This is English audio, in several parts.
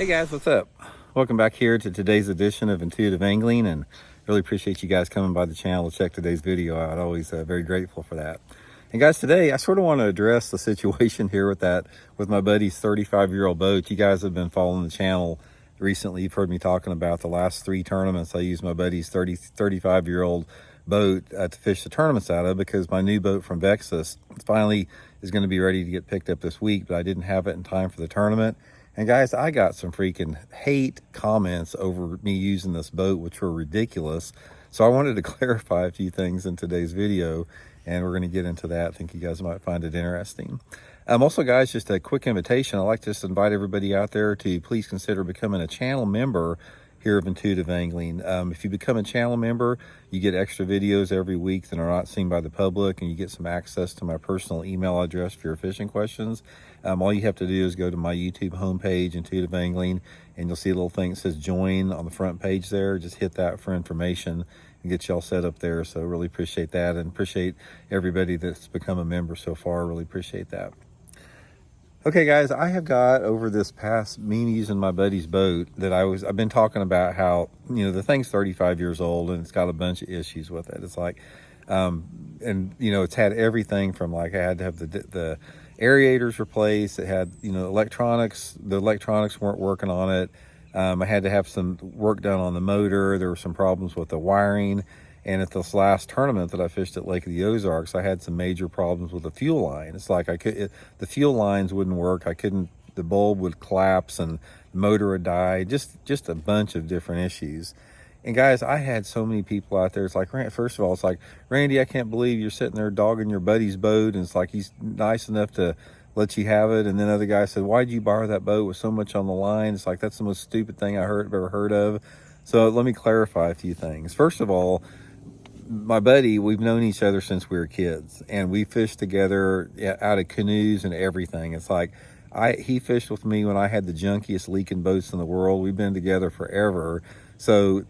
Hey guys, what's up? Welcome back here to today's edition of Intuitive Angling, and really appreciate you guys coming by the channel to check today's video out. Always very grateful for that. And guys, today I sort of want to address the situation here with my buddy's 35-year-old boat. You guys have been following the channel recently. You've heard me talking about the last 3 tournaments. I used my buddy's 35-year-old boat to fish the tournaments out of, because my new boat from Vexus finally is going to be ready to get picked up this week, but I didn't have it in time for the tournament. And guys, I got some freaking hate comments over me using this boat, which were ridiculous. So I wanted to clarify a few things in today's video, and we're going to get into that. I think you guys might find it interesting. Also, guys, just a quick invitation. I'd like to just invite everybody out there to please consider becoming a channel member here of Intuitive Angling. If you become a channel member, you get extra videos every week that are not seen by the public, and you get some access to my personal email address for your fishing questions. All you have to do is go to my YouTube homepage, Intuitive Angling, and you'll see a little thing that says join on the front page there. Just hit that for information and get you all set up there. So really appreciate that, and appreciate everybody that's become a member so far. Really appreciate that. Okay guys, I have got over this past me using my buddy's boat that I've been talking about how, you know, the thing's 35 years old and it's got a bunch of issues with it. It's like, and you know, it's had everything from, like, I had to have the aerators replaced. It had, you know, the electronics weren't working on it. I had to have some work done on the motor. There were some problems with the wiring. And at this last tournament that I fished at Lake of the Ozarks, I had some major problems with the fuel line. It's like the fuel lines wouldn't work. The bulb would collapse and the motor would die. Just a bunch of different issues. And guys, I had so many people out there. It's like, first of all, it's like, Randy, I can't believe you're sitting there dogging your buddy's boat. And it's like, he's nice enough to let you have it. And then other guys said, why'd you borrow that boat with so much on the line? It's like, that's the most stupid thing I've ever heard of. So let me clarify a few things. First of all, my buddy, we've known each other since we were kids, and we fished together out of canoes and everything. It's like, he fished with me when I had the junkiest leaking boats in the world. We've been together forever. So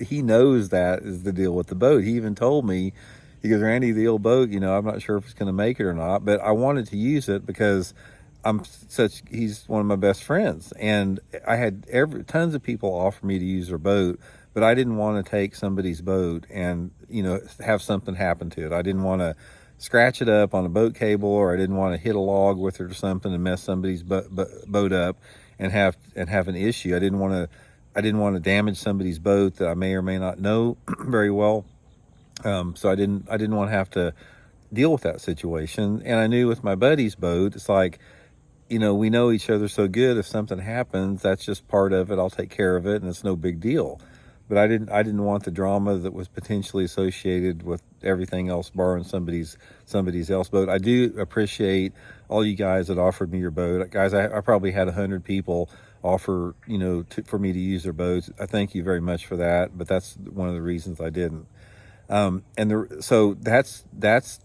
he knows that is the deal with the boat. He even told me, he goes, Randy, the old boat, you know, I'm not sure if it's going to make it or not, but I wanted to use it because he's one of my best friends. And I had tons of people offer me to use their boat, but I didn't want to take somebody's boat and, you know, have something happen to it. I didn't want to scratch it up on a boat cable, or I didn't want to hit a log with it or something and mess somebody's boat up and have an issue. I didn't want to damage somebody's boat that I may or may not know very well. So I didn't want to have to deal with that situation. And I knew with my buddy's boat, it's like, you know, we know each other so good. If something happens, that's just part of it. I'll take care of it, and it's no big deal. But I didn't want the drama that was potentially associated with everything else, borrowing somebody's else boat. I do appreciate all you guys that offered me your boat. Guys, I probably had 100 people offer, you know, for me to use their boats. I thank you very much for that, but that's one of the reasons I didn't. So that's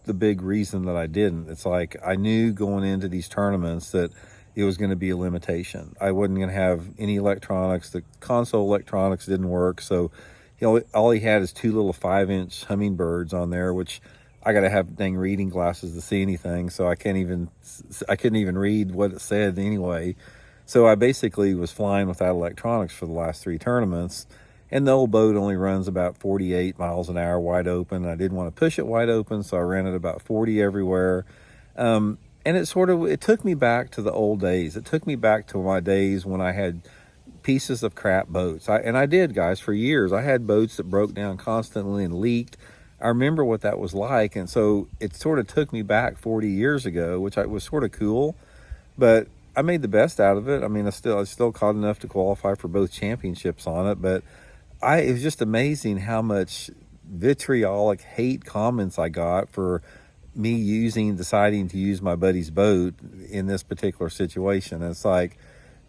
the big reason that I didn't. It's like, I knew going into these tournaments that it was going to be a limitation. I wasn't going to have any electronics. The console electronics didn't work. So, you know, all he had is 2 little 5-inch hummingbirds on there, which I got to have dang reading glasses to see anything. So I couldn't even read what it said anyway. So I basically was flying without electronics for the last 3 tournaments. And the old boat only runs about 48 miles an hour wide open. I didn't want to push it wide open, so I ran it about 40 everywhere. And it took me back to the old days. It took me back to my days when I had pieces of crap boats. I did, guys, for years. I had boats that broke down constantly and leaked. I remember what that was like. And so it sort of took me back 40 years ago, which was sort of cool. But I made the best out of it. I mean, I still caught enough to qualify for both championships on it. But it was just amazing how much vitriolic hate comments I got for me deciding to use my buddy's boat in this particular situation. And it's like,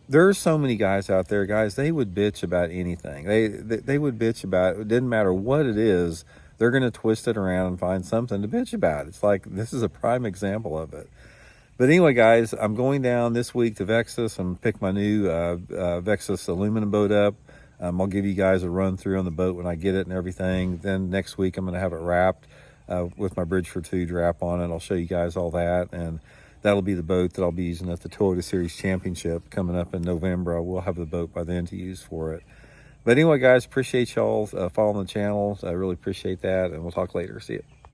there's so many guys out there, guys, they would bitch about anything. They would bitch about it. Didn't matter what it is, they're going to twist it around and find something to bitch about. It's like, this is a prime example of it. But anyway, guys, I'm going down this week to Vexus and pick my new Vexus aluminum boat up. I'll give you guys a run through on the boat when I get it and everything. Then next week I'm going to have it wrapped with my Bridge for Two wrap on it. I'll show you guys all that. And that'll be the boat that I'll be using at the Toyota Series Championship coming up in November. I will have the boat by then to use for it. But anyway, guys, appreciate y'all following the channel. I really appreciate that, and we'll talk later. See you.